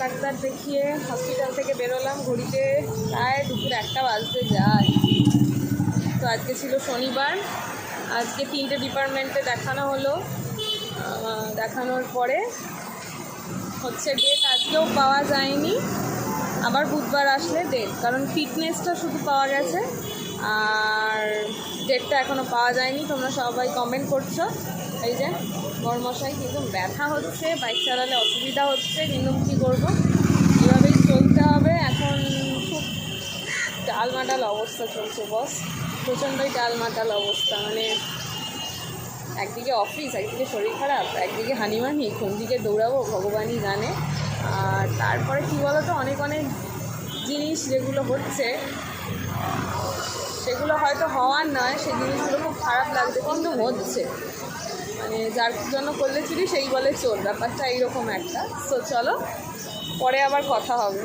Doctor দেখিয়ে hospital থেকে বেরোলাম, ঘড়িতে প্রায় দুপুর 1টা বাজতে যায়। তো আজকে ছিল শনিবার, আজকে 3টে ডিপার্টমেন্টে দেখানো হলো। দেখানোর পরে হচ্ছে ডেট আজকেও পাওয়া যায়নি, আবার বুধবার আসলে ডেট, কারণ ফিটনেসটা শুধু পাওয়া গেছে আর ডেটটা এখনও পাওয়া যায়নি। তোমরা সবাই কমেন্ট করছো। এই যে বড়মশাই কিন্তু ব্যথা হচ্ছে, বাইক চালালে অসুবিধা হচ্ছে, কিন্তু কী করবো, এভাবেই চলতে হবে। এখন খুব টালমাটাল অবস্থা চলছে বস, প্রচণ্ডই টালমাটাল অবস্থা। মানে একদিকে অফিস, একদিকে শরীর খারাপ, একদিকে হানিমানি, কোন দিকে দৌড়াবো ভগবানই জানে। আর তারপরে কী বলো তো, অনেক জিনিস যেগুলো হচ্ছে সেগুলো হয়তো হওয়ার নয়, সেই জিনিসগুলো খুব খারাপ লাগছে, কিন্তু হচ্ছে। মানে যার জন্য করলে চুরি সেই বলে চোর, ব্যাপারটা এইরকম একটা। তো চলো পরে আবার কথা হবে।